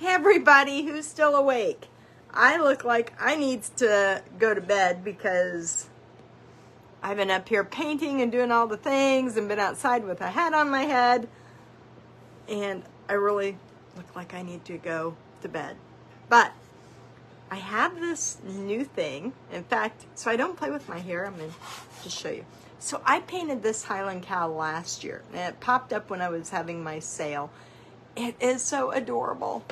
Everybody who's still awake. I look like I need to go to bed because I've been up here painting and doing all the things and been outside with a hat on my head. And I really look like I need to go to bed. But I have this new thing. In fact, so I don't play with my hair. I'm going to just show you. So I painted this Highland cow last year. And it popped up when I was having my sale. It is so adorable.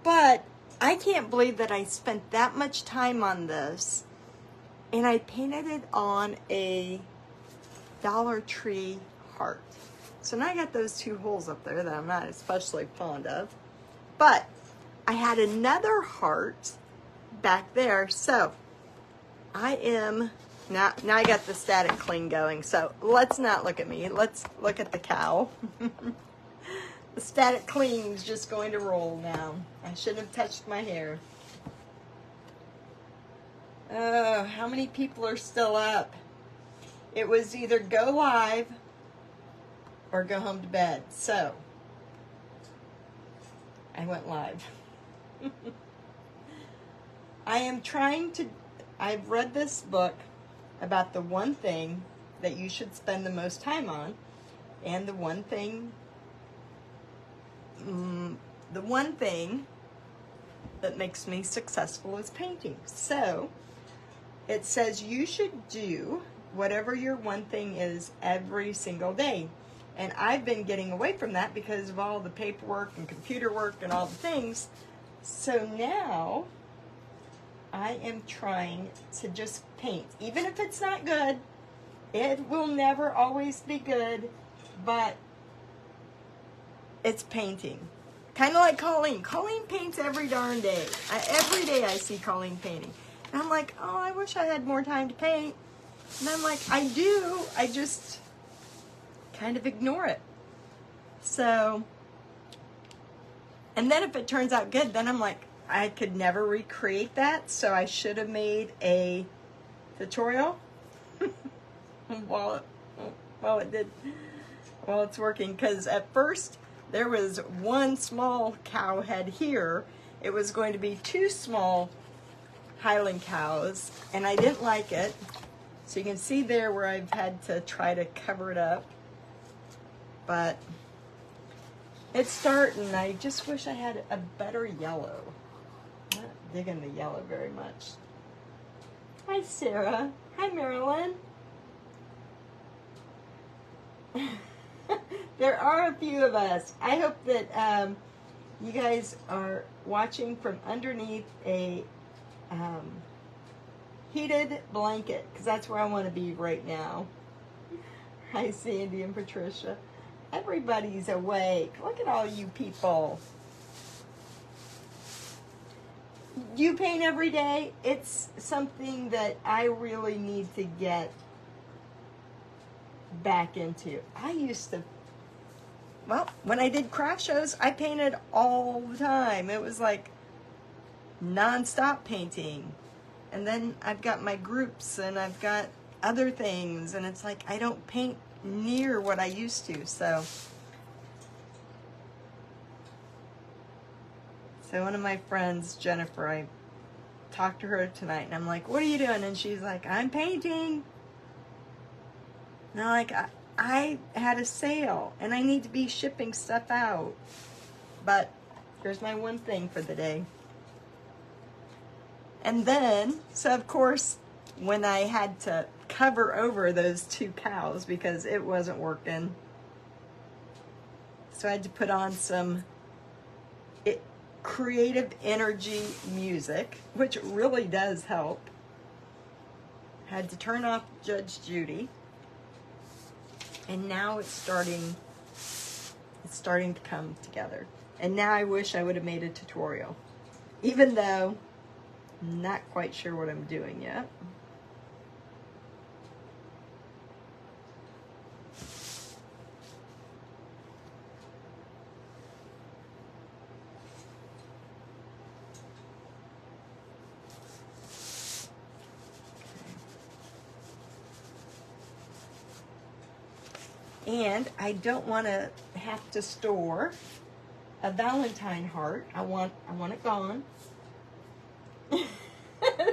But I can't believe that I spent that much time on this. And I painted it on a Dollar Tree heart. So now I got those two holes up there that I'm not especially fond of. But I had another heart back there. So I am, now I got the static cling going. So let's not look at me. Let's look at the cow. The static clean's just going to roll now. I shouldn't have touched my hair. Oh, how many people are still up? It was either go live or go home to bed. So, I went live. I've read this book about the one thing that you should spend the most time on, and the one thing that makes me successful is painting. So, it says you should do whatever your one thing is every single day. And I've been getting away from that because of all the paperwork and computer work and all the things. So now I am trying to just paint. Even if it's not good, it will never always be good, but it's painting. Kind of like Colleen. Colleen paints every darn day. Every day I see Colleen painting. And I'm like, oh, I wish I had more time to paint. And I'm like, I do. I just kind of ignore it. So, and then if it turns out good, then I'm like, I could never recreate that. So I should have made a tutorial while it's working. Because at first there was one small cow head here. It was going to be two small Highland cows, and I didn't like it. So you can see there where I've had to try to cover it up. But it's starting. I just wish I had a better yellow. I'm not digging the yellow very much. Hi, Sarah. Hi, Marilyn. There are a few of us. I hope that you guys are watching from underneath a heated blanket, because that's where I want to be right now. Hi, Sandy and Patricia. Everybody's awake. Look at all you people. You paint every day. It's something that I really need to get back into. I used to, well, when I did craft shows, I painted all the time. It was like non-stop painting. And then I've got my groups and I've got other things, and it's like I don't paint near what I used to. So one of my friends, Jennifer, I talked to her tonight and I'm like, what are you doing? And she's like, I'm painting. And I'm like, I had a sale and I need to be shipping stuff out. But here's my one thing for the day. And then, so of course, when I had to cover over those two cows because it wasn't working, so I had to put on some creative energy music, which really does help. Had to turn off Judge Judy. And now it's starting to come together. And now I wish I would have made a tutorial, even though I'm not quite sure what I'm doing yet. And I don't want to have to store a Valentine heart. I want it gone.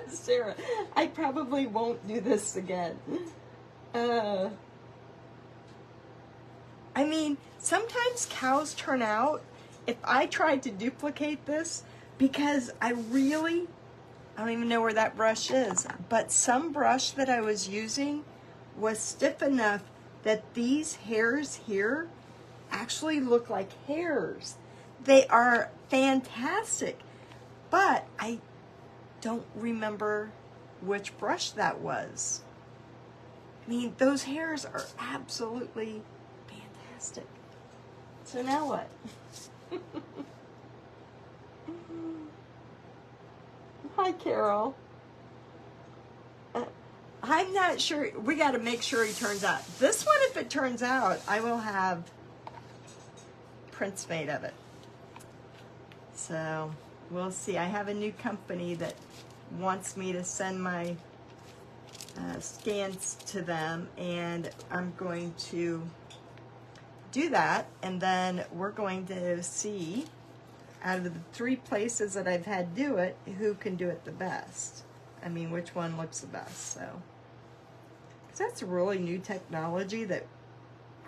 Sarah, I probably won't do this again. I mean, sometimes cows turn out, if I tried to duplicate this, because I don't even know where that brush is, but some brush that I was using was stiff enough that these hairs here actually look like hairs. They are fantastic, but I don't remember which brush that was. I mean, those hairs are absolutely fantastic. So now what? Hi, Carol. I'm not sure. We got to make sure he turns out. This one, if it turns out, I will have prints made of it. So we'll see. I have a new company that wants me to send my scans to them, and I'm going to do that, and then we're going to see, out of the 3 places that I've had do it, who can do it the best. I mean, which one looks the best. So, 'cause that's a really new technology that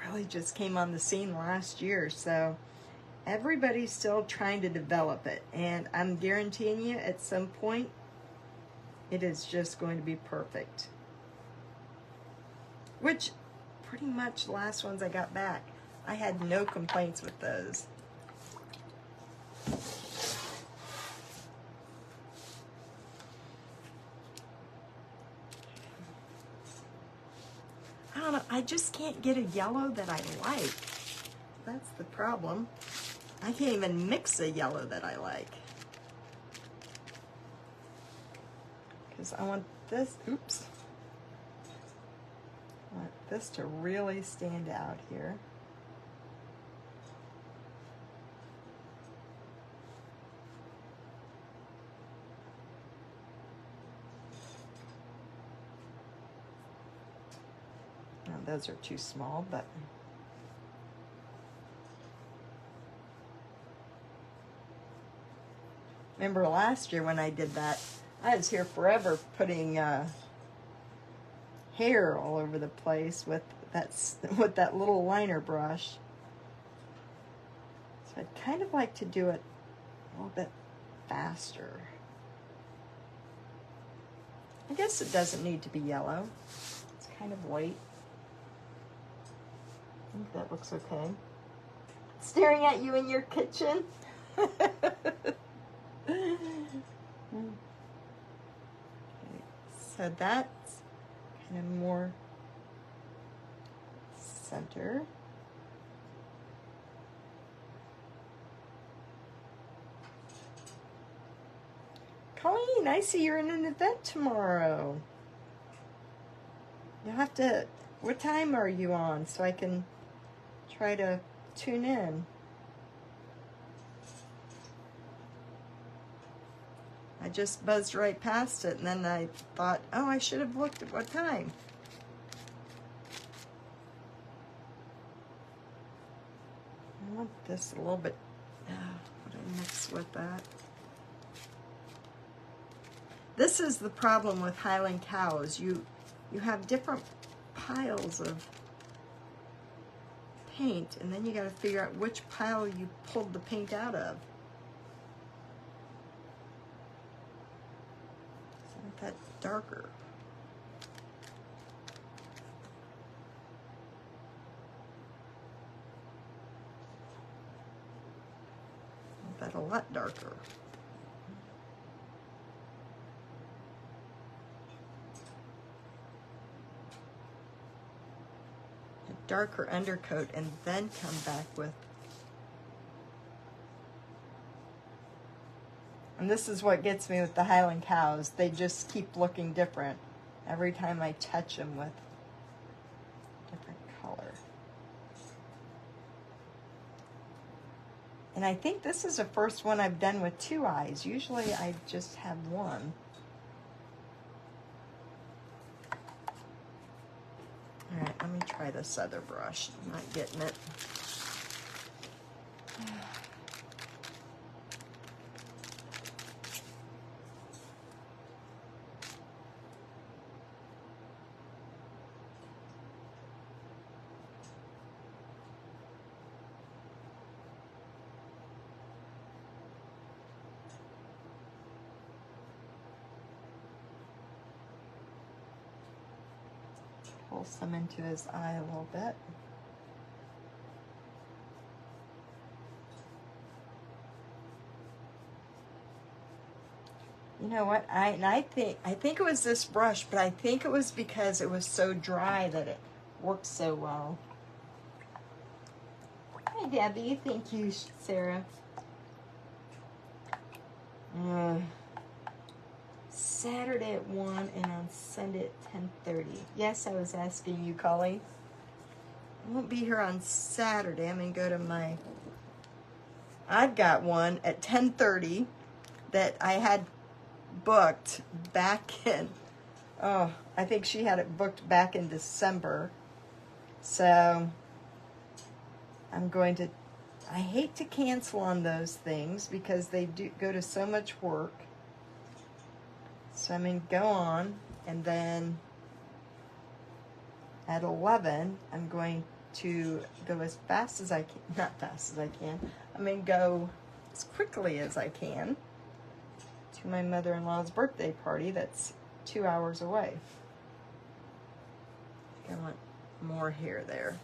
really just came on the scene last year. So everybody's still trying to develop it, and I'm guaranteeing you at some point it is just going to be perfect. Which pretty much the last ones I got back, I had no complaints with those. I don't know, I just can't get a yellow that I like. That's the problem. I can't even mix a yellow that I like. Because I want this, oops. I want this to really stand out here. Now, those are too small, but remember last year when I did that, I was here forever putting hair all over the place with that little liner brush. So I'd kind of like to do it a little bit faster. I guess it doesn't need to be yellow. It's kind of white. I think that looks okay. Staring at you in your kitchen. Okay, so that's kind of more center. Colleen, I see you're in an event tomorrow. You'll have to, what time are you on so I can try to tune in? I just buzzed right past it, and then I thought, oh, I should have looked at what time. I want this a little bit, what do I mix with that? This is the problem with Highland cows. You have different piles of paint, and then you got to figure out which pile you pulled the paint out of. That darker. That a lot darker. A darker undercoat, and then come back with. And this is what gets me with the Highland cows. They just keep looking different every time I touch them with different color. And I think this is the first one I've done with 2 eyes. Usually I just have one. All right, let me try this other brush. I'm not getting it. pull some into his eye a little bit. You know what? I think it was this brush, but I think it was because it was so dry that it worked so well. Hi, Debbie. Thank you, Sarah. Saturday at 1 and on Sunday at 10:30. Yes, I was asking you, Colleen. I won't be here on Saturday. I'm going to go to my... I've got one at 10:30 that I had booked back in... Oh, I think she had it booked back in December. So I'm going to... I hate to cancel on those things because they do go to so much work. So I'm going to go on, and then at 11, I'm going to go as fast as I can. Not fast as I can. I'm going to go as quickly as I can to my mother-in-law's birthday party that's 2 hours away. I want more hair there.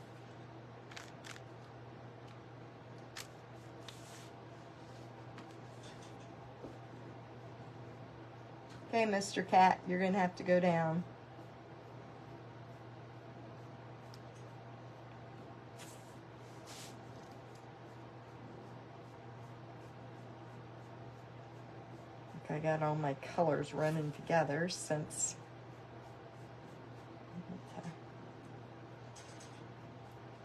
Okay, Mr. Cat, you're going to have to go down. I got all my colors running together since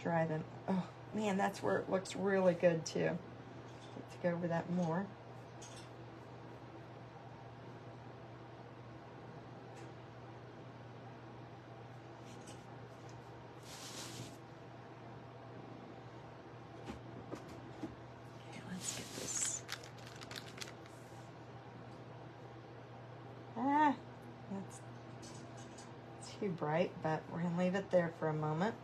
dry them. Oh man, that's where it looks really good too. Let's go over that more. Okay, let's get this. That's too bright, but we're gonna leave it there for a moment.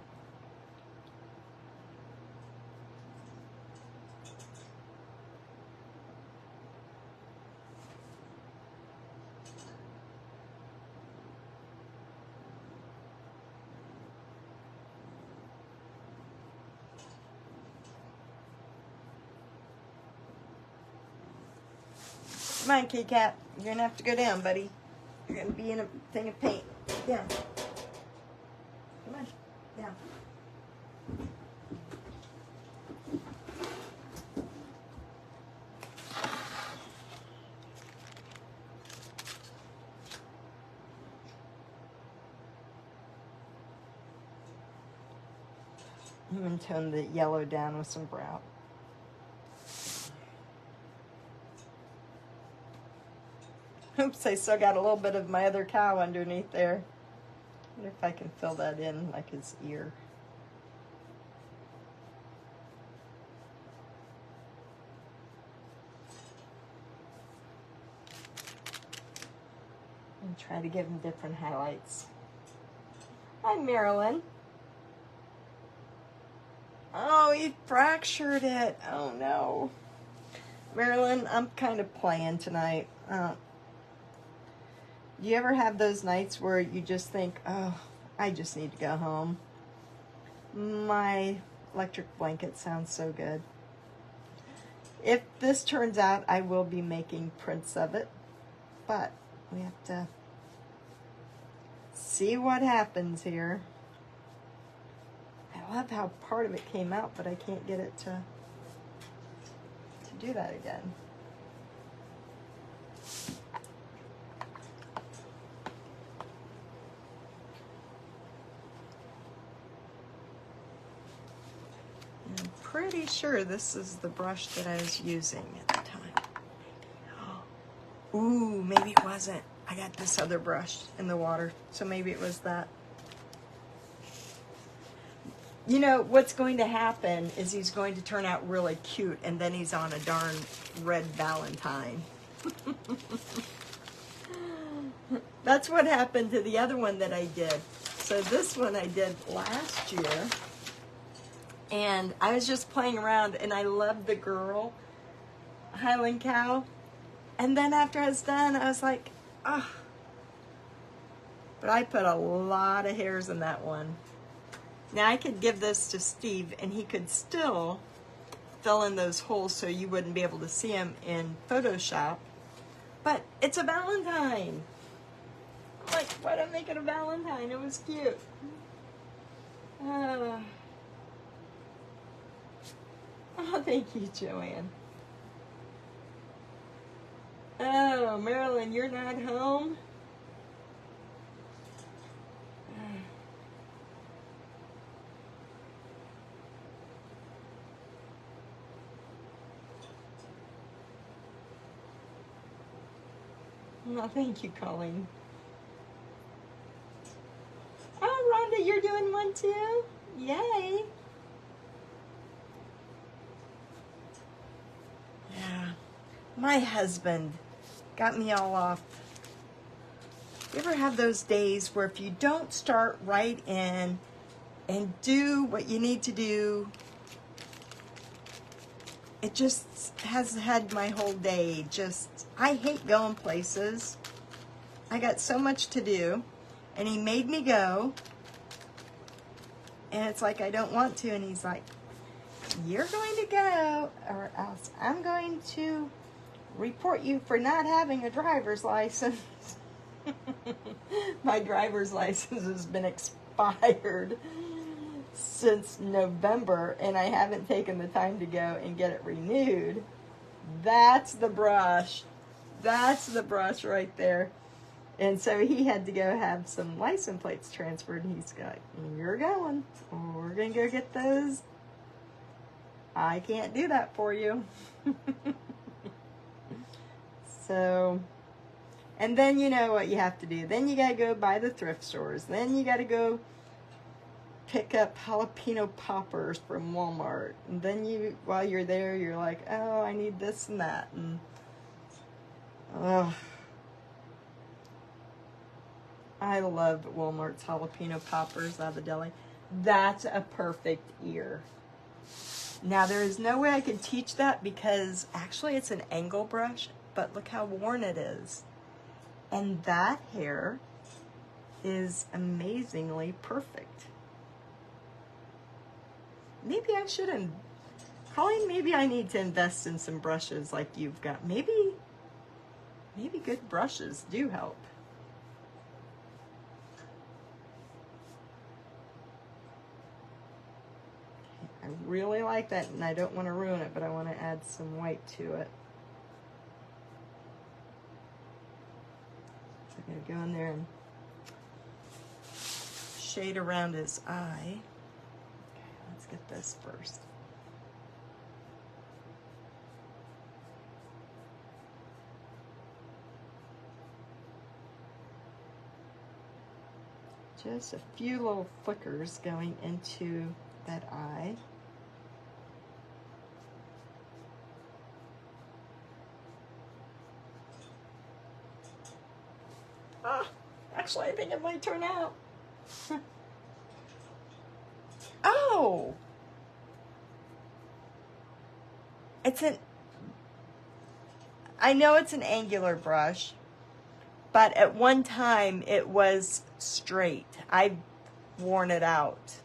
Come on, kitty cat. You're gonna have to go down, buddy. You're gonna be in a thing of paint. Down. Come on. Down. I'm gonna tone the yellow down with some brown. Oops, I still got a little bit of my other cow underneath there. I wonder if I can fill that in like his ear. And try to give him different highlights. Hi, Marilyn. Oh, he fractured it. Oh, no. Marilyn, I'm kind of playing tonight. Do you ever have those nights where you just think, oh, I just need to go home? My electric blanket sounds so good. If this turns out, I will be making prints of it, but we have to see what happens here. I love how part of it came out, but I can't get it to do that again. I'm pretty sure this is the brush that I was using at the time. Ooh, maybe it wasn't. I got this other brush in the water, so maybe it was that. You know, what's going to happen is he's going to turn out really cute, and then he's on a darn red Valentine. That's what happened to the other one that I did. So this one I did last year, and I was just playing around, and I loved the girl, Highland cow. And then after I was done, I was like, oh, But I put a lot of hairs in that one. Now I could give this to Steve and he could still fill in those holes so you wouldn't be able to see them in Photoshop. But it's a Valentine. Like, why don't I make it a Valentine? It was cute. Oh, thank you, Joanne. Oh, Marilyn, you're not home? No, thank you, Colleen. Oh, Rhonda, you're doing one too? Yay. Yeah. My husband got me all off. You ever have those days where if you don't start right in and do what you need to do, it just has had my whole day just, I hate going places. I got so much to do, and he made me go, and it's like I don't want to, and he's like, you're going to go, or else I'm going to report you for not having a driver's license. My driver's license has been expired since November, and I haven't taken the time to go and get it renewed. That's the brush. That's the brush right there. And so he had to go have some license plates transferred, and he's like, you're going. We're going to go get those. I can't do that for you. So, and then you know what you have to do. Then you got to go by the thrift stores. Then you got to go pick up jalapeno poppers from Walmart. And then you, while you're there, you're like, oh, I need this and that. And, oh, I love Walmart's jalapeno poppers out of the deli. That's a perfect ear. Now, there is no way I could teach that because actually it's an angle brush, but look how worn it is. And that hair is amazingly perfect. Maybe I shouldn't. Colleen, maybe I need to invest in some brushes like you've got. Maybe good brushes do help. I really like that, and I don't want to ruin it, but I want to add some white to it. So I'm going to go in there and shade around his eye. Okay, let's get this first. Just a few little flickers going into that eye. Actually, I think it might turn out. Oh! I know it's an angular brush, but at one time it was straight. I've worn it out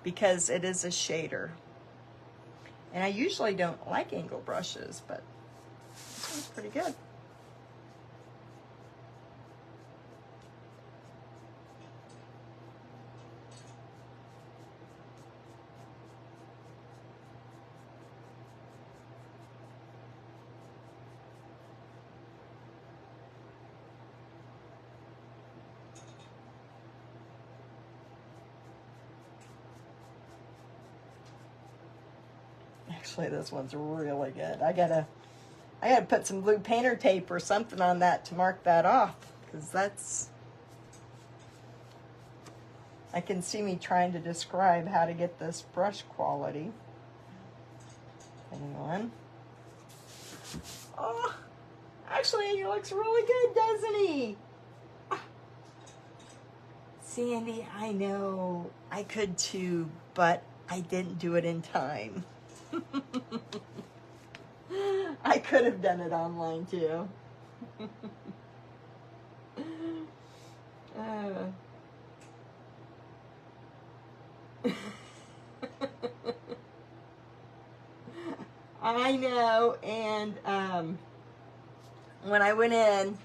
because it is a shader. And I usually don't like angle brushes, but this one's pretty good. Actually, this one's really good. I gotta put some blue painter tape or something on that to mark that off, because that's, I can see me trying to describe how to get this brush quality. Hang on. Oh, actually, he looks really good, doesn't he? Sandy, I know I could too, but I didn't do it in time. I could have done it online too. Uh. I know, and when I went in,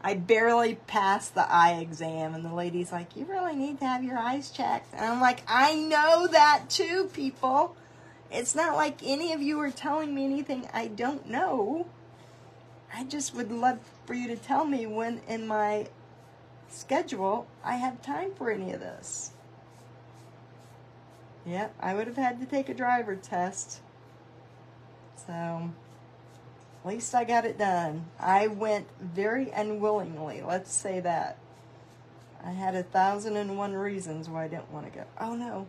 I barely passed the eye exam, and the lady's like, you really need to have your eyes checked. And I'm like, I know that too, people. It's not like any of you are telling me anything I don't know. I just would love for you to tell me when in my schedule I have time for any of this. Yep, I would have had to take a driver test. So, at least I got it done. I went very unwillingly, let's say that. I had 1,001 reasons why I didn't want to go. Oh no.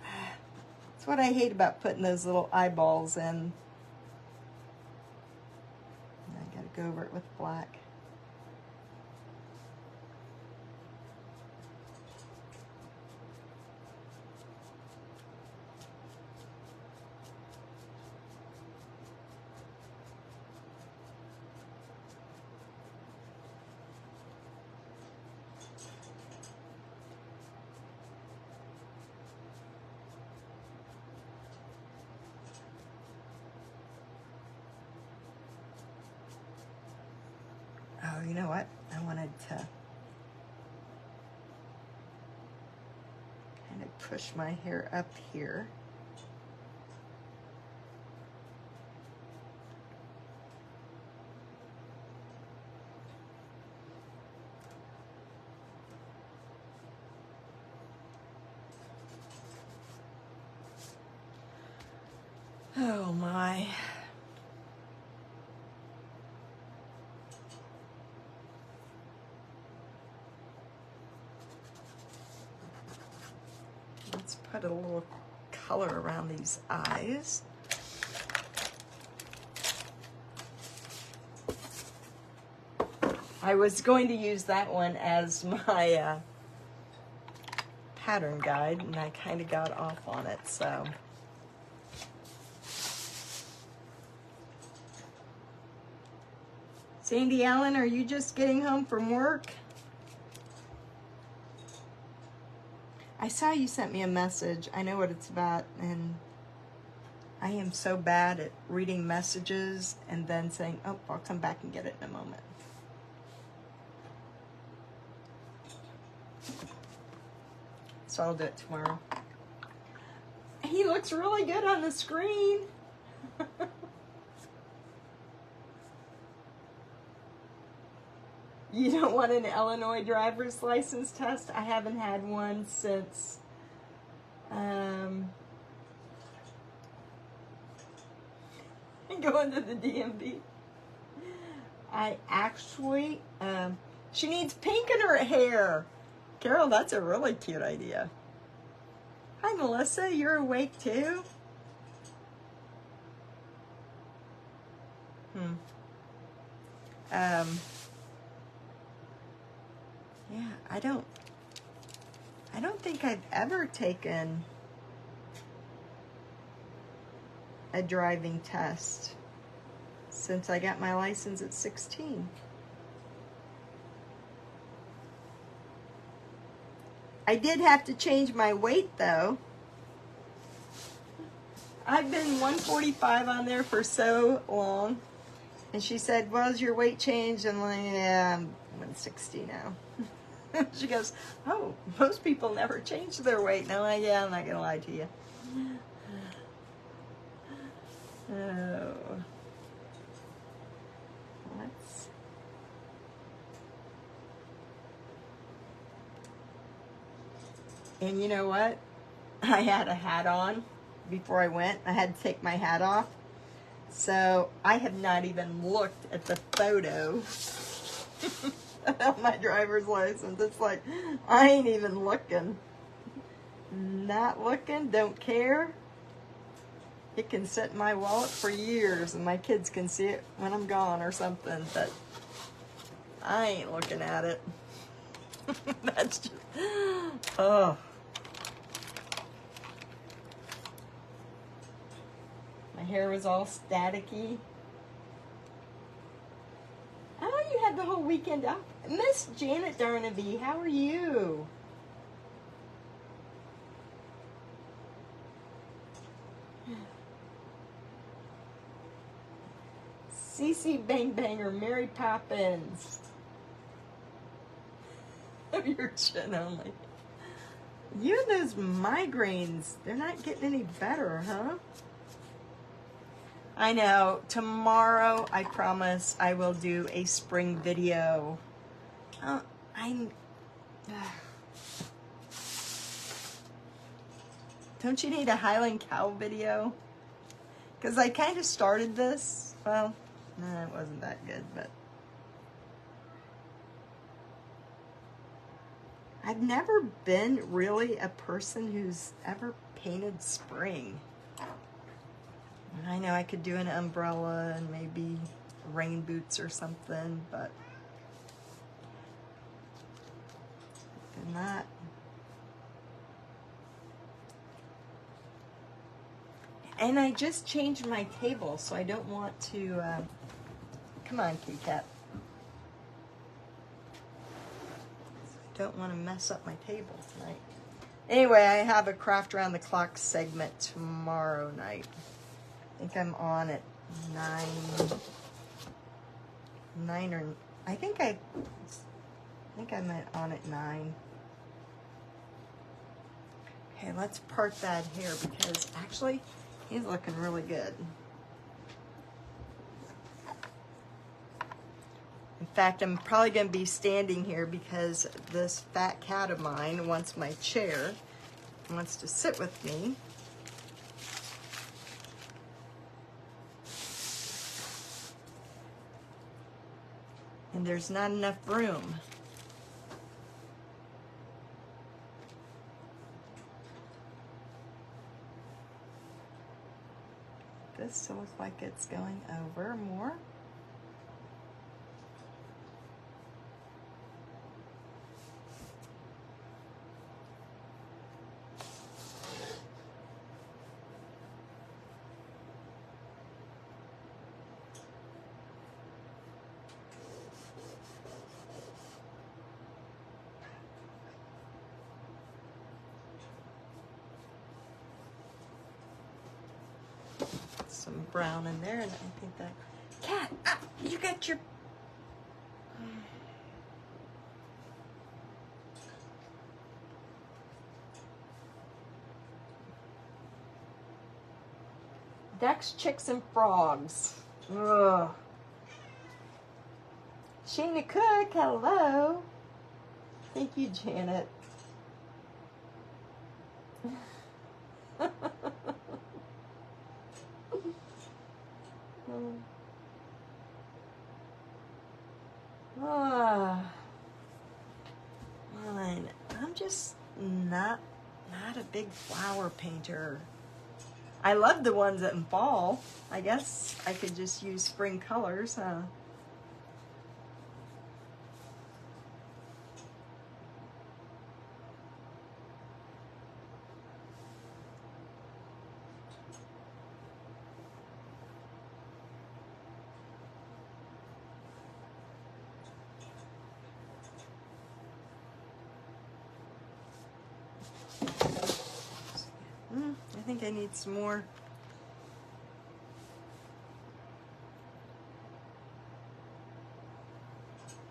That's what I hate about putting those little eyeballs in. I gotta go over it with black. Oh, you know what? I wanted to kind of push my hair up here. Oh my. Let's put a little color around these eyes. I was going to use that one as my pattern guide, and I kind of got off on it, so. Sandy Allen, are you just getting home from work? I saw you sent me a message. I know what it's about, and I am so bad at reading messages and then saying, oh, I'll come back and get it in a moment. So I'll do it tomorrow. He looks really good on the screen. You don't want an Illinois driver's license test? I haven't had one since going to the DMV. I actually, she needs pink in her hair. Carol, that's a really cute idea. Hi, Melissa, you're awake too? Yeah, I don't think I've ever taken a driving test since I got my license at 16. I did have to change my weight though. I've been 145 on there for so long. And she said, well, has your weight changed? I'm like, yeah, I'm 160 now. She goes, oh, most people never change their weight. And I'm like, yeah, I'm not going to lie to you. Oh. Let's. And you know what? I had a hat on before I went. I had to take my hat off. So I have not even looked at the photo of my driver's license. It's like, I ain't even looking. Not looking, don't care. It can sit in my wallet for years and my kids can see it when I'm gone or something, but I ain't looking at it. That's just, oh. My hair was all staticky. Oh, you had the whole weekend off. Miss Janet Darnaby, how are you? Cece Bang Banger, Mary Poppins. Of your chin only. You and those migraines, they're not getting any better, huh? I know. Tomorrow, I promise, I will do a spring video. Don't you need a Highland cow video? Because I kind of started this. Well, no, it wasn't that good, but I've never been really a person who's ever painted spring. I know I could do an umbrella and maybe rain boots or something, but not. And I just changed my table, so I don't want to, come on, kitty cat. Don't want to mess up my table tonight. Anyway, I have a Craft Around the Clock segment tomorrow night. I think I'm on at 9 or I think I'm on at 9. Okay, let's part that hair because actually he's looking really good. In fact, I'm probably going to be standing here because this fat cat of mine wants my chair, wants to sit with me. And there's not enough room. This still looks like it's going over more. Some brown in there, and I think that cat, you got your ducks, chicks, and frogs. Ugh. Sheena Cook, hello. Thank you, Janet. Fine. I'm just not a big flower painter. I love the ones that in fall. I guess I could just use spring colors, huh? I think I need some more.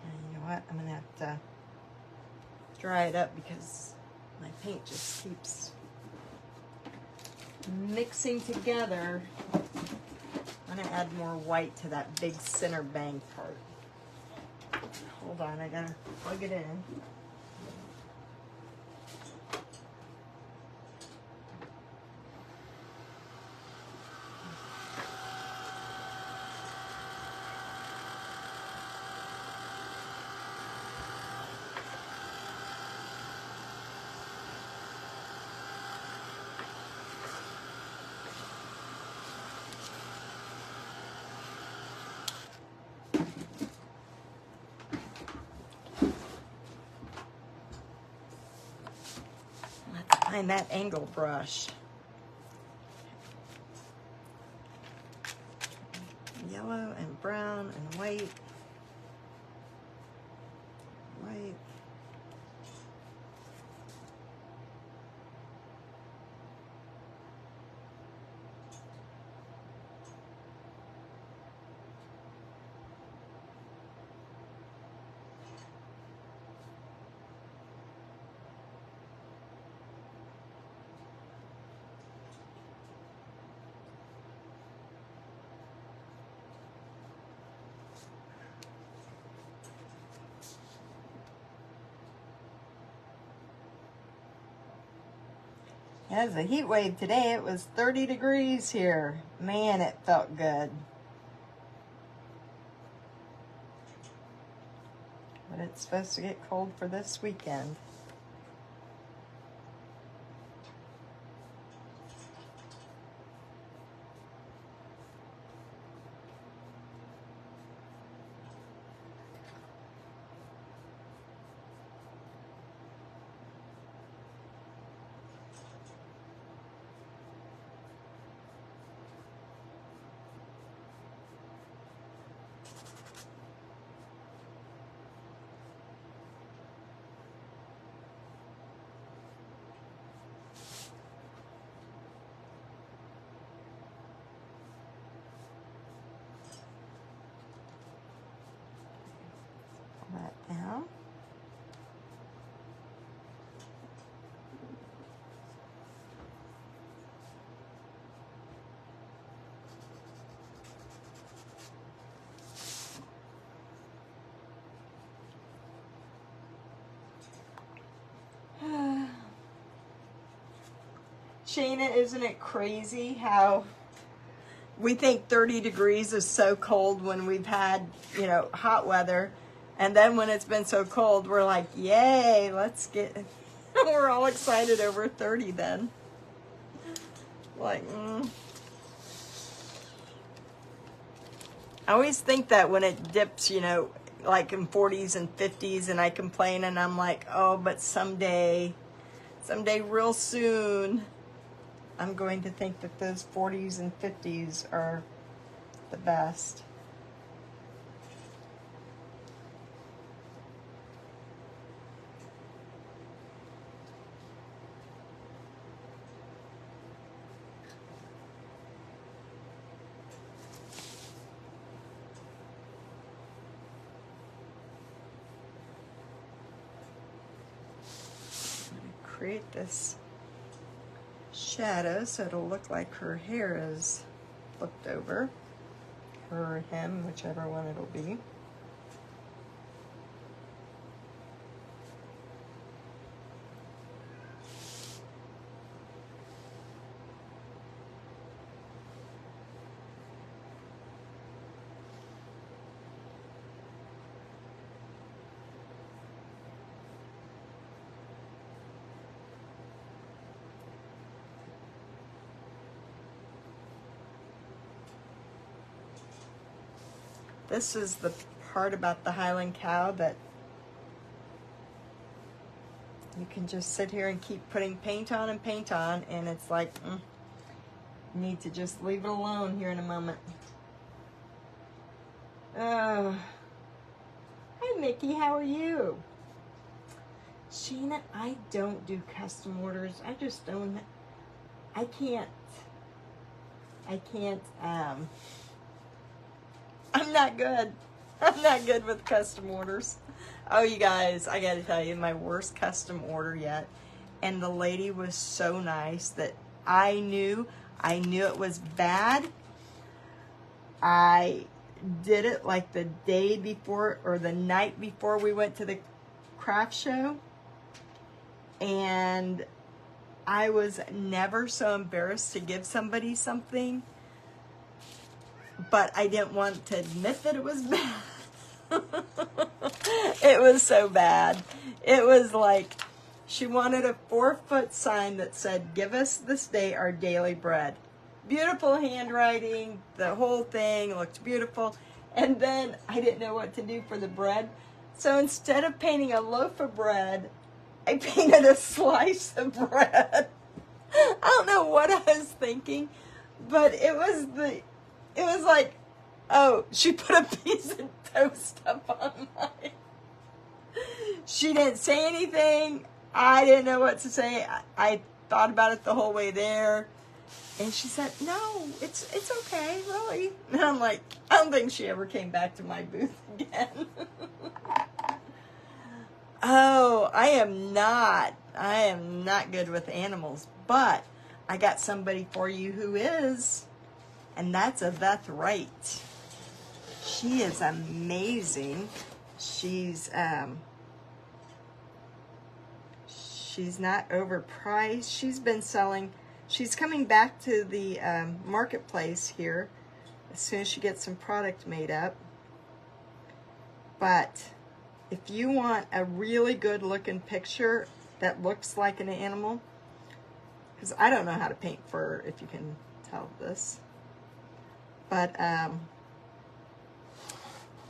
And you know what? I'm gonna have to dry it up because my paint just keeps mixing together. I'm gonna add more white to that big center bang part. Hold on, I gotta plug it in. Find that angle brush. Yellow and brown and white. It was a heat wave today. It was 30 degrees here. Man, it felt good. But it's supposed to get cold for this weekend. That down. Shayna, isn't it crazy how we think 30 degrees is so cold when we've had, hot weather. And then when it's been so cold, we're like, yay, let's get, we're all excited over 30 then. Like, I always think that when it dips, like in 40s and 50s, and I complain and I'm like, oh, but someday real soon, I'm going to think that those 40s and 50s are the best. Create this shadow so it'll look like her hair is flipped over, her or him, whichever one it'll be. This is the part about the Highland cow that you can just sit here and keep putting paint on, and it's like, you need to just leave it alone here in a moment. Hi, Mickey, how are you? Sheena, I don't do custom orders. I just don't, I can't, I'm not good. I'm not good with custom orders. Oh, you guys, I gotta tell you, my worst custom order yet. And the lady was so nice that I knew it was bad. I did it like the day before or the night before we went to the craft show. And I was never so embarrassed to give somebody something, but I didn't want to admit that it was bad. It was so bad. It was like she wanted a 4-foot sign that said, "Give us this day our daily bread." Beautiful handwriting, the whole thing looked beautiful. And then I didn't know what to do for the bread. So instead of painting a loaf of bread, I painted a slice of bread. I don't know what I was thinking, but it was like, oh, she put a piece of toast up on mine. She didn't say anything. I didn't know what to say. I thought about it the whole way there. And she said, no, it's okay, really. And I'm like, I don't think she ever came back to my booth again. Oh, I am not good with animals, but I got somebody for you who is, and that's Yvette Wright. She is She's not overpriced. She's been selling. She's coming back to the marketplace here as soon as she gets some product made up. But if you want a really good looking picture that looks like an animal, because I don't know how to paint fur, if you can tell this. But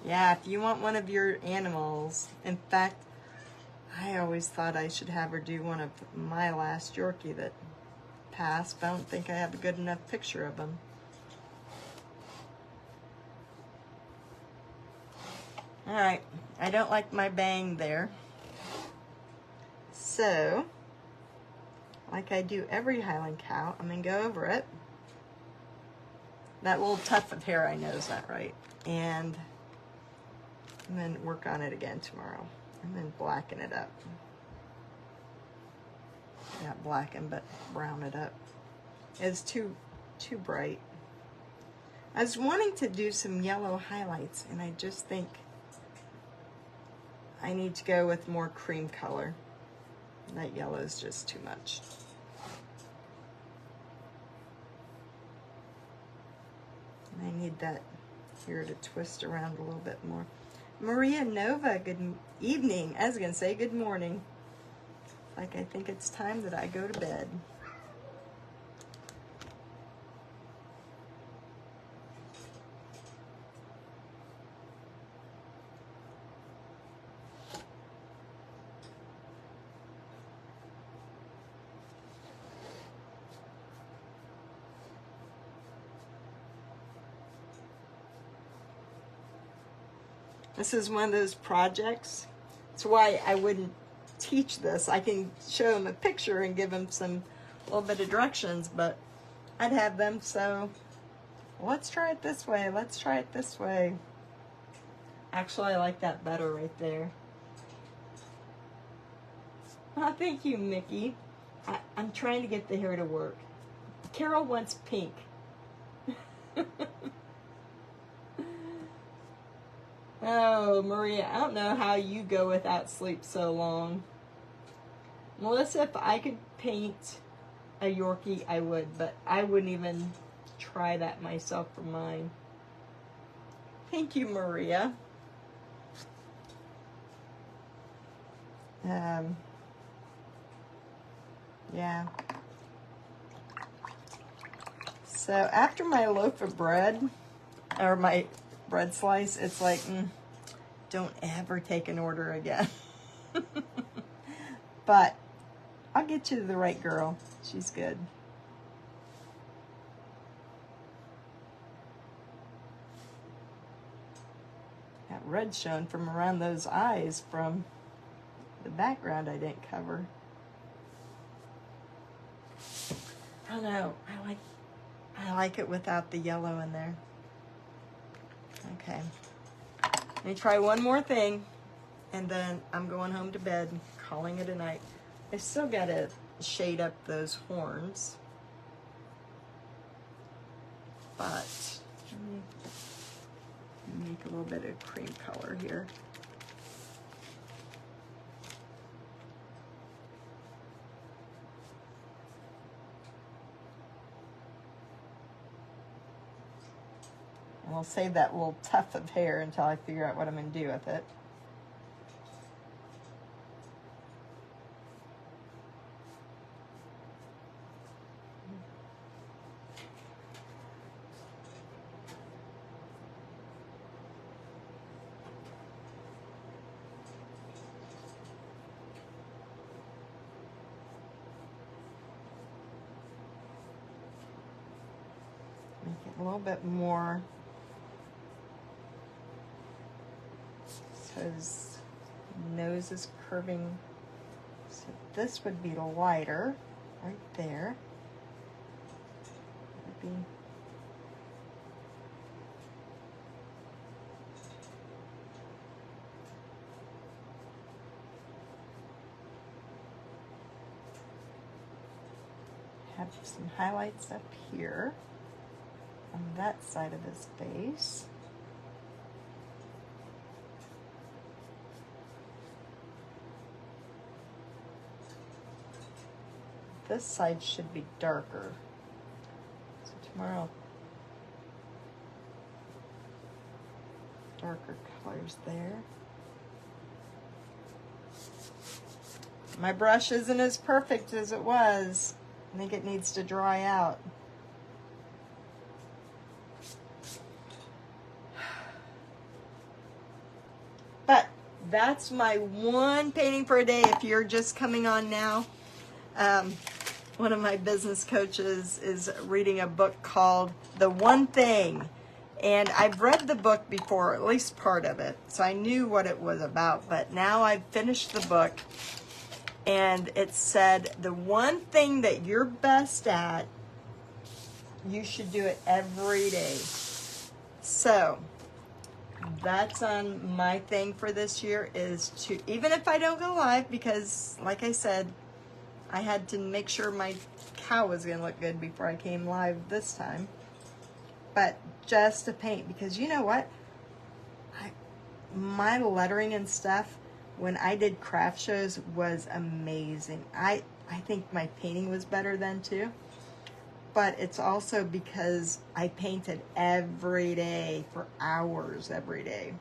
yeah, if you want one of your animals, in fact, I always thought I should have her do one of my last Yorkie that passed, but I don't think I have a good enough picture of him. All right, I don't like my bang there. So, like I do every Highland cow, I'm gonna go over it. That little tuft of hair I know is not right. And I'm gonna work on it again tomorrow. I'm gonna blacken it up. Not blacken, but brown it up. It's too bright. I was wanting to do some yellow highlights, and I just think I need to go with more cream color. That yellow is just too much. And I need that here to twist around a little bit more. Maria Nova, good evening. I was going to say good morning. Like I think it's time that I go to bed. This is one of those projects. That's why I wouldn't teach this. I can show them a picture and give them some little bit of directions, but I'd have them so, let's try it this way, let's try it this way. Actually, I like that better right there. Oh, thank you, Mickey. I'm trying to get the hair to work. Carol wants pink. Oh, Maria, I don't know how you go without sleep so long. Melissa, if I could paint a Yorkie, I would, but I wouldn't even try that myself for mine. Thank you, Maria. Yeah. So after my loaf of bread, or my bread slice, it's like, don't ever take an order again. But I'll get you the right girl. She's good. That red showing from around those eyes from the background I didn't cover. I don't know. I like it without the yellow in there. Okay. Let me try one more thing, and then I'm going home to bed and calling it a night. I still got to shade up those horns, but let me make a little bit of cream color here. And we'll save that little tuft of hair until I figure out what I'm going to do with it. Make it a little bit more. His nose is curving, so this would be lighter right there. Would be have some highlights up here on that side of his face. this side should be darker. So tomorrow, darker colors there. My brush isn't as perfect as it was. I think it needs to dry out. But that's my one painting for a day. If you're just coming on now, one of my business coaches is reading a book called The One Thing. And I've read the book before, at least part of it, so I knew what it was about. But now I've finished the book, and it said the one thing that you're best at, you should do it every day. So that's on my thing for this year, is to, even if I don't go live, because like I said, I had to make sure my cow was going to look good before I came live this time. But just to paint, because you know what? My lettering and stuff, when I did craft shows, was amazing. I think my painting was better then too. But it's also because I painted every day for hours every day.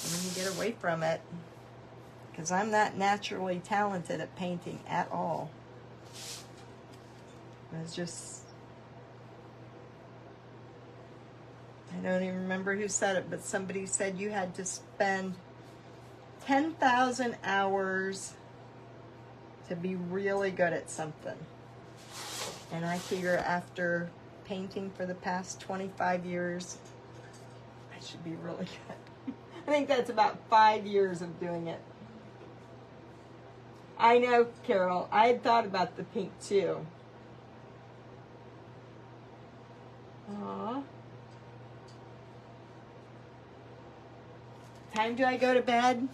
And then you get away from it, because I'm not naturally talented at painting at all. It's just, I don't even remember who said it, but somebody said you had to spend 10,000 hours to be really good at something. And I figure after painting for the past 25 years, I should be really good. I think that's about 5 years of doing it. I know, Carol. I had thought about the pink too. Aww. Time do I go to bed?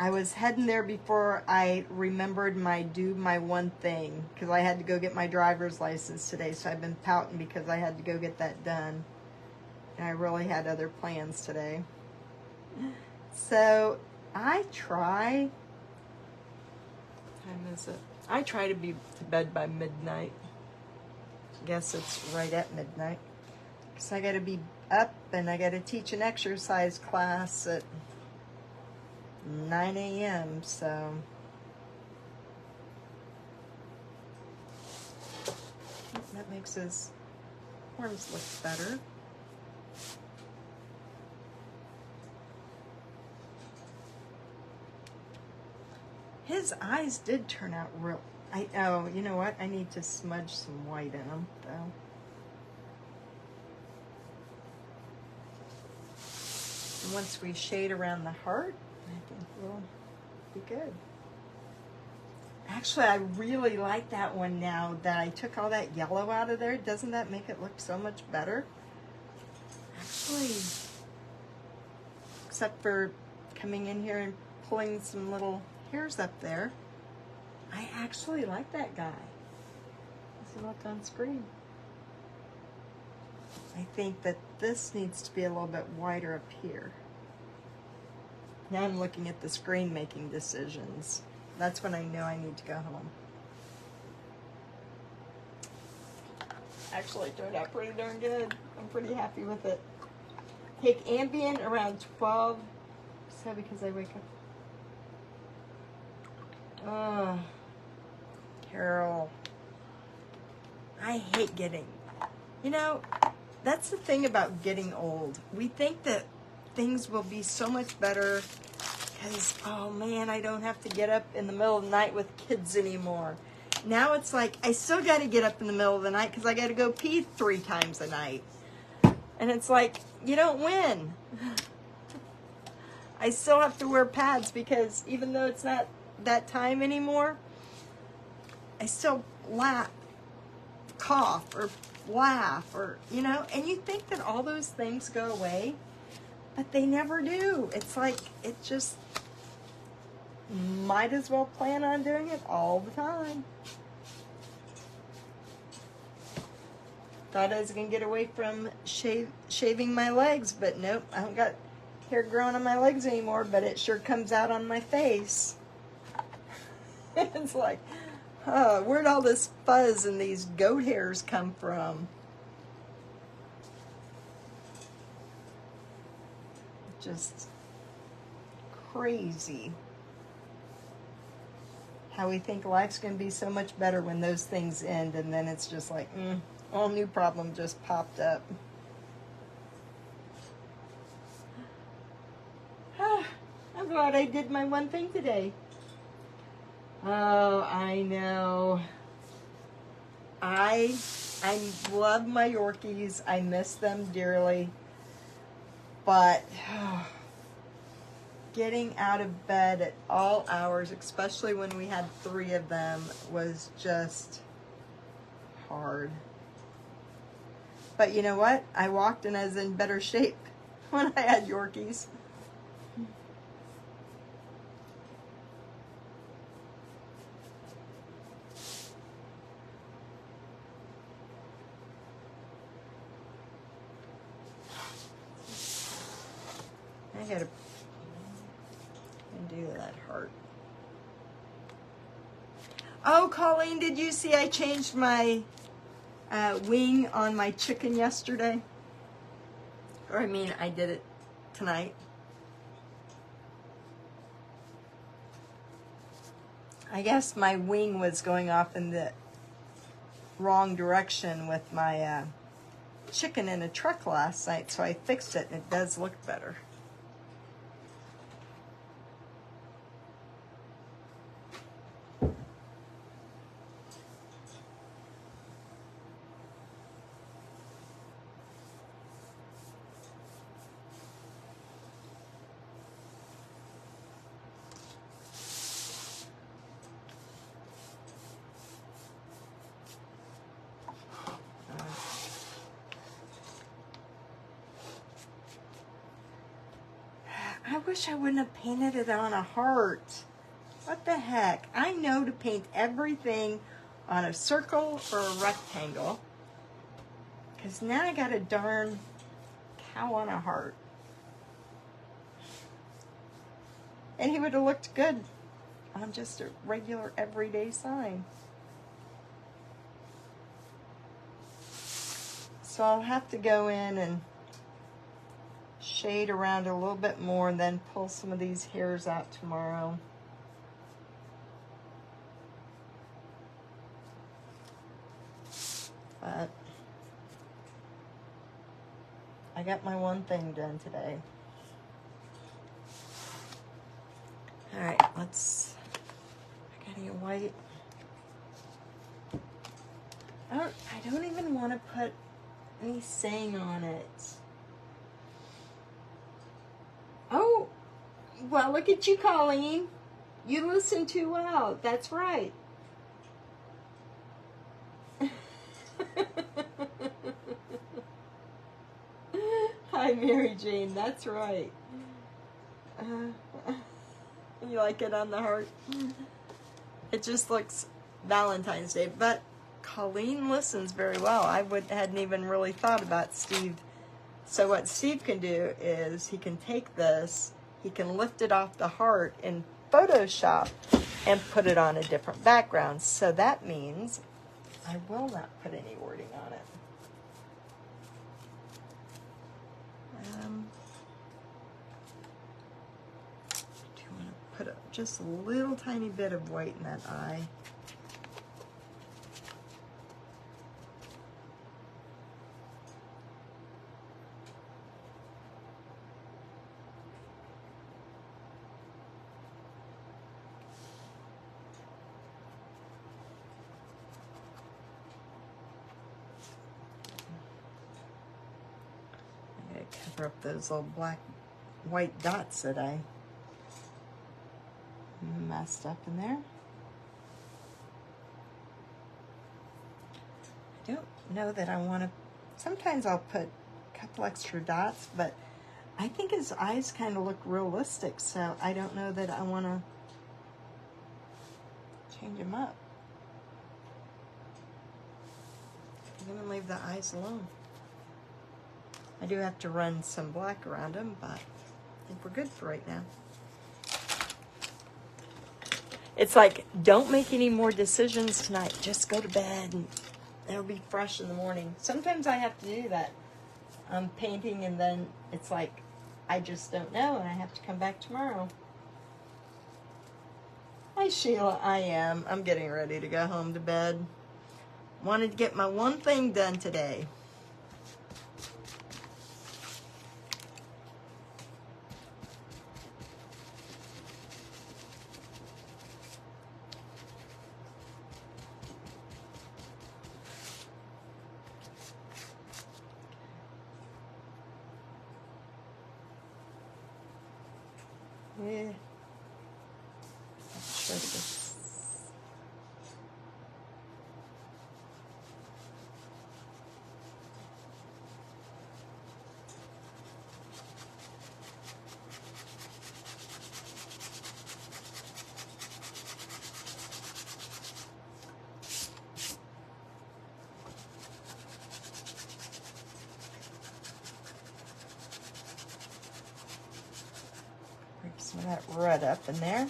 I was heading there before I remembered do my one thing, because I had to go get my driver's license today, so I've been pouting because I had to go get that done. And I really had other plans today. So I try, what time is it? I try to be to bed by midnight. I guess it's right at midnight. Because I got to be up and I got to teach an exercise class at 9 a.m. So that makes his horns look better. His eyes did turn out real. Oh, you know what? I need to smudge some white in them, though. And once we shade around the heart, I think we'll be good. Actually, I really like that one now that I took all that yellow out of there. Doesn't that make it look so much better? Actually, except for coming in here and pulling some little hairs up there, I actually like that guy. As he looked on screen. I think that this needs to be a little bit wider up here. Now I'm looking at the screen making decisions. That's when I know I need to go home. Actually, it turned out pretty darn good. I'm pretty happy with it. Take Ambien around 12. Is that because I wake up? Oh, Carol. I hate getting, you know, that's the thing about getting old. We think that things will be so much better because, oh man, I don't have to get up in the middle of the night with kids anymore. Now it's like, I still got to get up in the middle of the night because I got to go pee 3 times a night. And it's like, you don't win. I still have to wear pads because even though it's not that time anymore, I still cough or laugh, or, you know, and you think that all those things go away, but they never do. It's like, it just might as well plan on doing it all the time. Thought I was gonna get away from shaving my legs, but nope, I don't got hair growing on my legs anymore, but it sure comes out on my face. It's like, Where'd all this fuzz and these goat hairs come from? Just crazy how we think life's going to be so much better when those things end, and then it's just like, all new problem just popped up. I'm glad I did my one thing today. Oh, I know. I love my Yorkies. I miss them dearly. But getting out of bed at all hours, especially when we had 3 of them, was just hard. But you know what? I walked and I was in better shape when I had Yorkies. I gotta do that heart. Oh, Colleen, did you see I changed my wing on my chicken yesterday? Or I mean, I did it tonight. I guess my wing was going off in the wrong direction with my chicken in a truck last night, so I fixed it and it does look better. I wish I wouldn't have painted it on a heart. What the heck? I know to paint everything on a circle or a rectangle. Because now I got a darn cow on a heart. And he would have looked good on just a regular everyday sign. So I'll have to go in and shade around a little bit more and then pull some of these hairs out tomorrow. But I got my one thing done today. All right, I gotta get white. I don't even want to put any saying on it. Oh, well, look at you, Colleen. You listen too well. That's right. Hi, Mary Jane. That's right. You like it on the heart? It just looks Valentine's Day. But Colleen listens very well. Hadn't even really thought about Steve. So what Steve can do is he can take this, he can lift it off the heart in Photoshop and put it on a different background. So that means I will not put any wording on it. Do you want to put just a little tiny bit of white in that eye? Cover up those little white dots that I messed up in there. I don't know that I want to, sometimes I'll put a couple extra dots, but I think his eyes kind of look realistic, so I don't know that I want to change him up. I'm going to leave the eyes alone. I do have to run some black around them, but I think we're good for right now. It's like, don't make any more decisions tonight. Just go to bed and it'll be fresh in the morning. Sometimes I have to do that. I'm painting and then it's like, I just don't know and I have to come back tomorrow. Hi, Sheila. I am. I'm getting ready to go home to bed. Wanted to get my one thing done today. Yeah. Let's try this. Some of that red up in there.